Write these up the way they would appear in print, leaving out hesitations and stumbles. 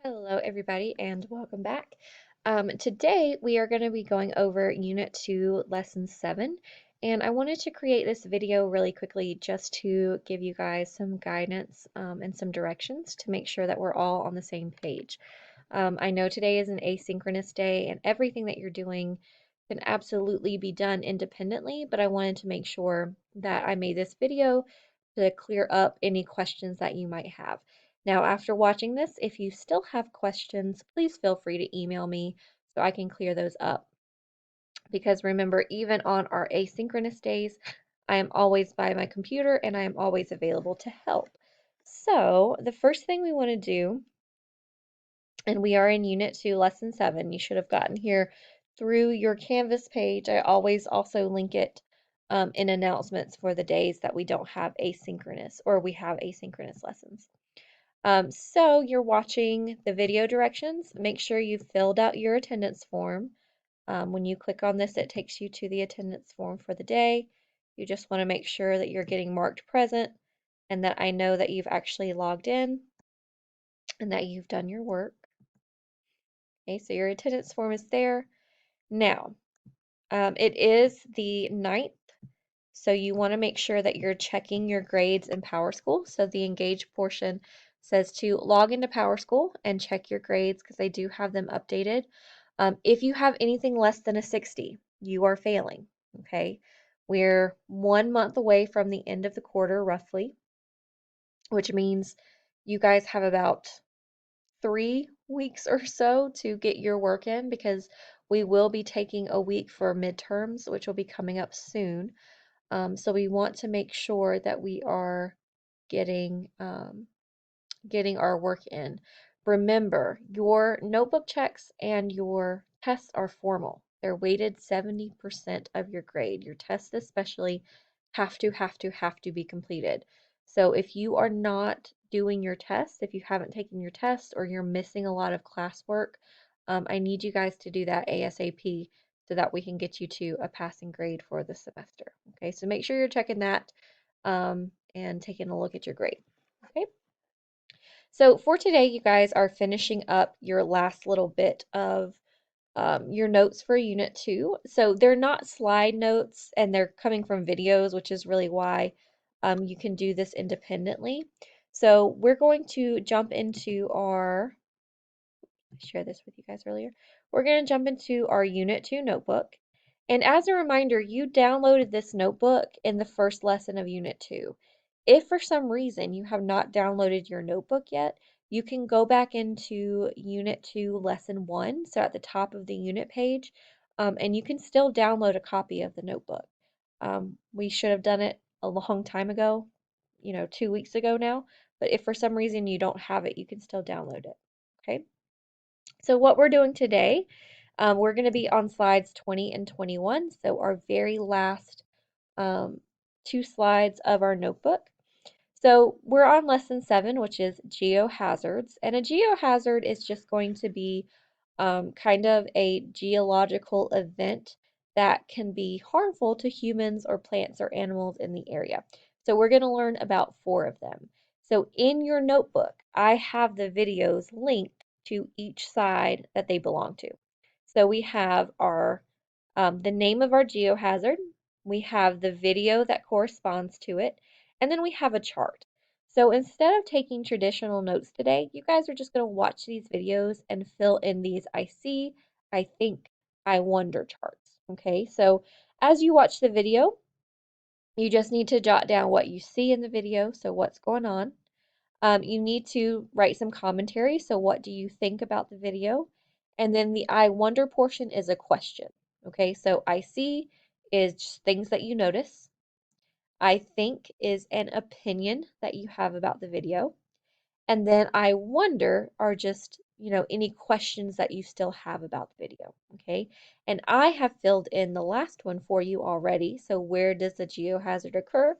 Hello, everybody, and welcome back. Today, we are going to be going over Unit 2, Lesson 7, and I wanted to create this video really quickly just to give you guys some guidance and some directions to make sure that we're all on the same page. I know today is an asynchronous day, and everything that you're doing can absolutely be done independently, but I wanted to make sure that I made this video to clear up any questions that you might have. Now, after watching this, if you still have questions, please feel free to email me so I can clear those up. Because remember, even on our asynchronous days, I am always by my computer and I am always available to help. So, the first thing we want to do, and we are in Unit 2, Lesson 7, you should have gotten here through your Canvas page. I always also link it in announcements for the days that we don't have asynchronous or we have asynchronous lessons. So you're watching the video directions. Make sure you filled out your attendance form. When you click on this, it takes you to the attendance form for the day. You just want to make sure that you're getting marked present and that I know that you've actually logged in and that you've done your work. Okay, so your attendance form is there. Now, it is the 9th, so you want to make sure that you're checking your grades in PowerSchool. So the Engage portion says to log into PowerSchool and check your grades because they do have them updated. If you have anything less than a 60, you are failing, okay? We're 1 month away from the end of the quarter, roughly, which means you guys have about 3 weeks or so to get your work in because we will be taking a week for midterms, which will be coming up soon. So we want to make sure that we are getting getting our work in. Remember, your notebook checks and your tests are formal. They're weighted 70% of your grade. Your tests especially have to be completed. So if you are not doing your test, if you haven't taken your test or you're missing a lot of classwork, I need you guys to do that ASAP so that we can get you to a passing grade for the semester. Okay, so make sure you're checking that and taking a look at your grade. Okay. So for today, you guys are finishing up your last little bit of your notes for Unit 2. So they're not slide notes and they're coming from videos, which is really why you can do this independently. So we're going to jump into our, I shared this with you guys earlier. We're going to jump into our Unit 2 notebook. And as a reminder, you downloaded this notebook in the first lesson of Unit 2. If for some reason you have not downloaded your notebook yet, you can go back into Unit 2, Lesson 1, so at the top of the unit page, and you can still download a copy of the notebook. We should have done it a long time ago, 2 weeks ago now, but if for some reason you don't have it, you can still download it. Okay? So what we're doing today, we're going to be on slides 20 and 21, so our very last um, 2 slides of our notebook. So we're on lesson 7, which is geohazards, and a geohazard is just going to be kind of a geological event that can be harmful to humans or plants or animals in the area. So we're going to learn about 4 of them. So in your notebook, I have the videos linked to each side that they belong to. So we have our the name of our geohazard, we have the video that corresponds to it, and then we have a chart. So instead of taking traditional notes today, you guys are just going to watch these videos and fill in these I see, I think, I wonder charts. Okay, so as you watch the video, you just need to jot down what you see in the video, so what's going on. You need to write some commentary, so what do you think about the video? And then the I wonder portion is a question. Okay, so I see is just things that you notice. I think is an opinion that you have about the video. And then I wonder are just, any questions that you still have about the video. Okay. And I have filled in the last one for you already. So where does the geohazard occur?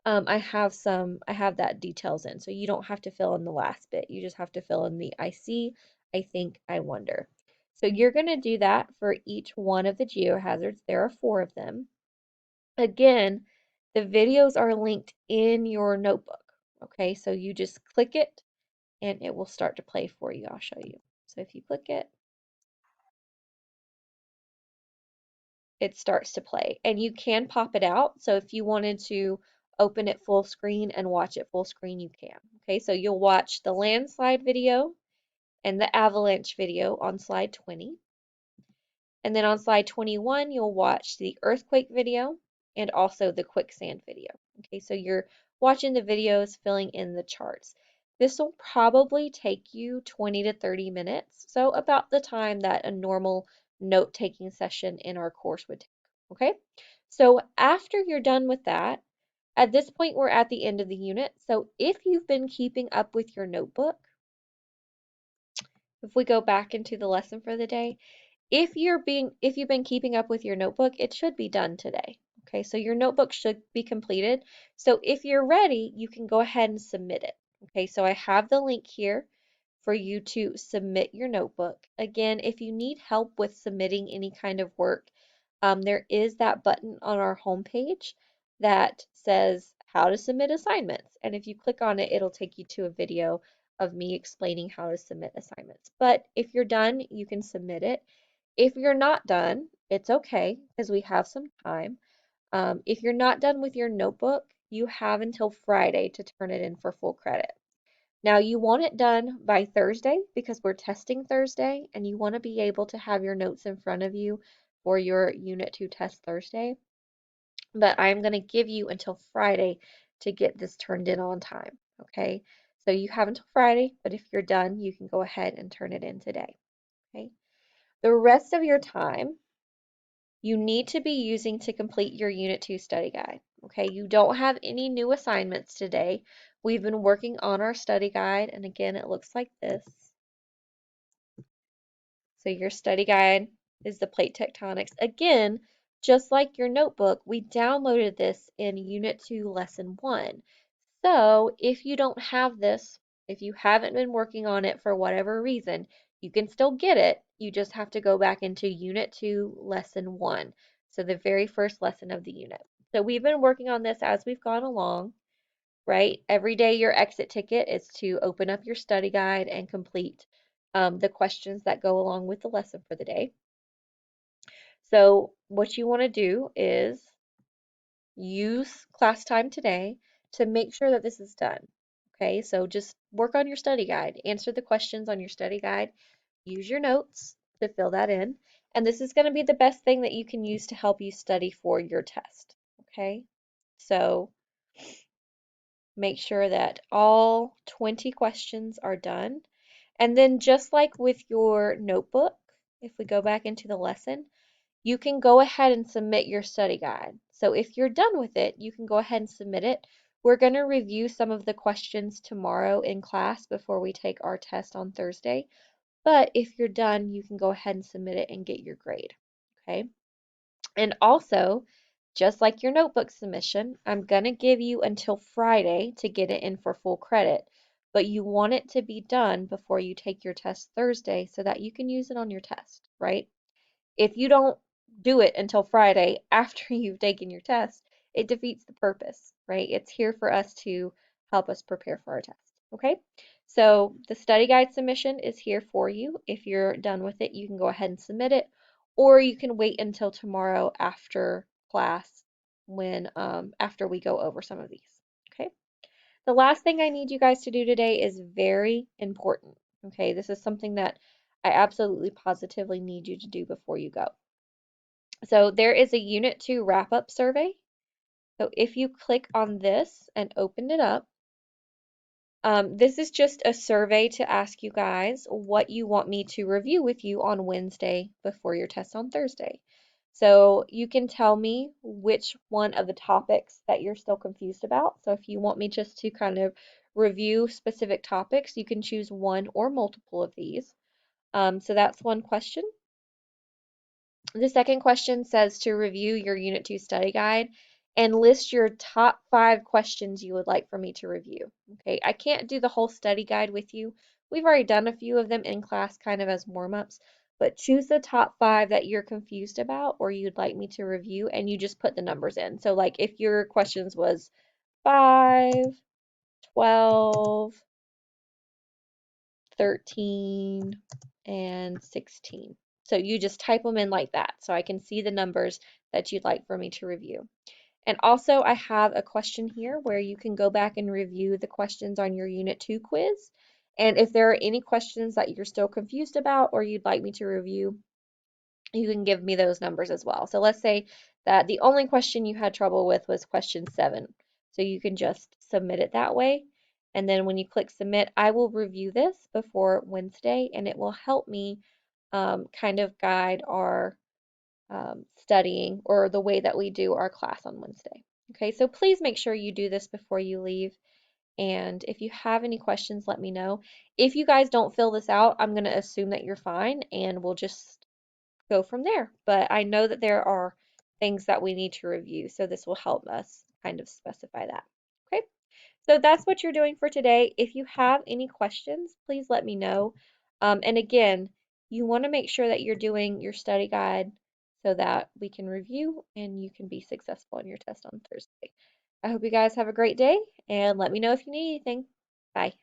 I have that details in. So you don't have to fill in the last bit. You just have to fill in the I see, I think, I wonder. So you're going to do that for each one of the geohazards. There are 4 of them. Again, the videos are linked in your notebook. Okay, so you just click it and it will start to play for you. I'll show you. So if you click it, it starts to play, and you can pop it out. So if you wanted to open it full screen and watch it full screen, you can. Okay, so you'll watch the landslide video and the avalanche video on slide 20. And then on slide 21, you'll watch the earthquake video and also the quicksand video. Okay, so you're watching the videos, filling in the charts. This will probably take you 20 to 30 minutes, so about the time that a normal note-taking session in our course would take. Okay, so after you're done with that, at this point we're at the end of the unit. So if you've been keeping up with your notebook, if we go back into the lesson for the day, if you've been keeping up with your notebook, it should be done today. Okay, so your notebook should be completed. So if you're ready, you can go ahead and submit it. Okay, so I have the link here for you to submit your notebook. Again, if you need help with submitting any kind of work, there is that button on our homepage that says how to submit assignments. And if you click on it, it'll take you to a video of me explaining how to submit assignments. But if you're done, you can submit it. If you're not done, it's okay because we have some time. If you're not done with your notebook, you have until Friday to turn it in for full credit. Now, you want it done by Thursday because we're testing Thursday and you want to be able to have your notes in front of you for your Unit 2 test Thursday. But I'm going to give you until Friday to get this turned in on time, okay? So you have until Friday, but if you're done, you can go ahead and turn it in today, okay? The rest of your time, you need to be using to complete your Unit 2 study guide. Okay, you don't have any new assignments today. We've been working on our study guide, and again, it looks like this. So your study guide is the plate tectonics. Again, just like your notebook, we downloaded this in Unit 2, Lesson 1. So if you don't have this, if you haven't been working on it for whatever reason, you can still get it. You just have to go back into Unit 2, Lesson 1. So the very first lesson of the unit. So we've been working on this as we've gone along, right? Every day your exit ticket is to open up your study guide and complete the questions that go along with the lesson for the day. So what you want to do is use class time today to make sure that this is done. Okay, so just work on your study guide, answer the questions on your study guide, use your notes to fill that in, and this is going to be the best thing that you can use to help you study for your test. Okay, so make sure that all 20 questions are done. And then just like with your notebook, if we go back into the lesson, you can go ahead and submit your study guide. So if you're done with it, you can go ahead and submit it. We're going to review some of the questions tomorrow in class before we take our test on Thursday. But if you're done, you can go ahead and submit it and get your grade. Okay. And also, just like your notebook submission, I'm going to give you until Friday to get it in for full credit, but you want it to be done before you take your test Thursday so that you can use it on your test, right? If you don't do it until Friday after you've taken your test, it defeats the purpose, right? It's here for us to help us prepare for our test, okay? So the study guide submission is here for you. If you're done with it, you can go ahead and submit it, or you can wait until tomorrow after class when after we go over some of these, okay? The last thing I need you guys to do today is very important, okay? This is something that I absolutely positively need you to do before you go. So there is a Unit 2 wrap-up survey. So if you click on this and open it up, this is just a survey to ask you guys what you want me to review with you on Wednesday before your test on Thursday. So you can tell me which one of the topics that you're still confused about. So if you want me just to kind of review specific topics, you can choose one or multiple of these. So that's one question. The second question says to review your Unit 2 study guide and list your top 5 questions you would like for me to review. Okay, I can't do the whole study guide with you. We've already done a few of them in class kind of as warm-ups, but choose the top 5 that you're confused about or you'd like me to review, and you just put the numbers in. So like if your questions was 5, 12, 13, and 16. So you just type them in like that so I can see the numbers that you'd like for me to review. And also I have a question here where you can go back and review the questions on your Unit 2 quiz. And if there are any questions that you're still confused about or you'd like me to review, you can give me those numbers as well. So let's say that the only question you had trouble with was question 7. So you can just submit it that way. And then when you click submit, I will review this before Wednesday and it will help me kind of guide our studying or the way that we do our class on Wednesday. Okay, so please make sure you do this before you leave. And if you have any questions, let me know. If you guys don't fill this out, I'm going to assume that you're fine and we'll just go from there. But I know that there are things that we need to review, so this will help us kind of specify that. Okay, so that's what you're doing for today. If you have any questions, please let me know. And again, you want to make sure that you're doing your study guide so that we can review and you can be successful in your test on Thursday. I hope you guys have a great day and let me know if you need anything. Bye.